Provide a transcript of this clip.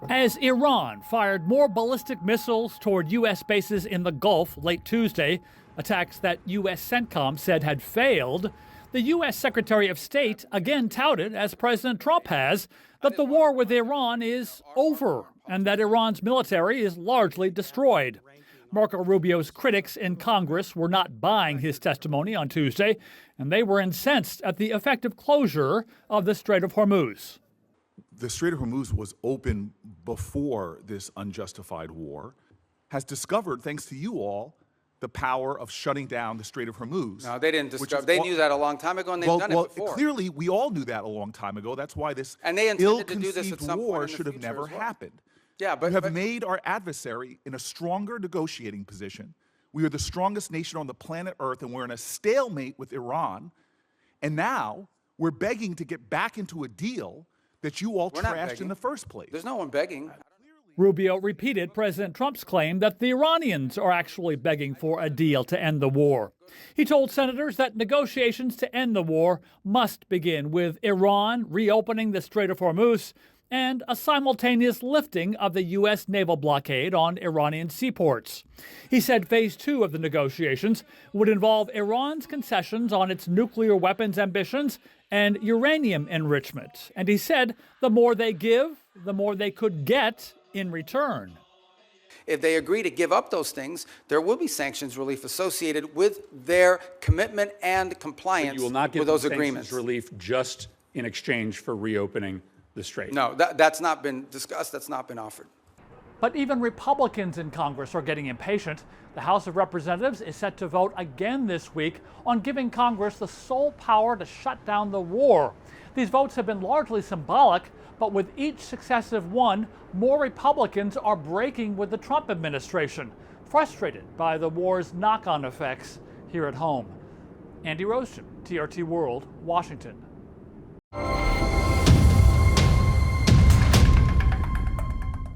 As Iran fired more ballistic missiles toward U.S. bases in the Gulf late Tuesday, attacks that U.S. CENTCOM said had failed, the U.S. Secretary of State again touted, as President Trump has, that the war with Iran is over and that Iran's military is largely destroyed. Marco Rubio's critics in Congress were not buying his testimony on Tuesday, and they were incensed at the effective closure of the Strait of Hormuz. The Strait of Hormuz was open before this unjustified war, has discovered, thanks to you all, the power of shutting down the Strait of Hormuz. No, they didn't discover. They knew that a long time ago, and they've done it before. Clearly, we all knew that a long time ago. That's why this ill-conceived war should have never happened. Yeah, but you have made our adversary in a stronger negotiating position. We are the strongest nation on the planet Earth, and we're in a stalemate with Iran. And now we're begging to get back into a deal that you all trashed in the first place. There's no one begging. Rubio repeated President Trump's claim that the Iranians are actually begging for a deal to end the war. He told senators that negotiations to end the war must begin with Iran reopening the Strait of Hormuz and a simultaneous lifting of the U.S. naval blockade on Iranian seaports. He said phase 2 of the negotiations would involve Iran's concessions on its nuclear weapons ambitions and uranium enrichment. And he said the more they give, the more they could get in return. If they agree to give up those things, there will be sanctions relief associated with their commitment and compliance with those agreements. You will not give sanctions relief just in exchange for reopening the strait. No, that's not been discussed. That's not been offered. But even Republicans in Congress are getting impatient. The House of Representatives is set to vote again this week on giving Congress the sole power to shut down the war. These votes have been largely symbolic, but with each successive one, more Republicans are breaking with the Trump administration, frustrated by the war's knock-on effects here at home. Andy Roesgen, TRT World, Washington.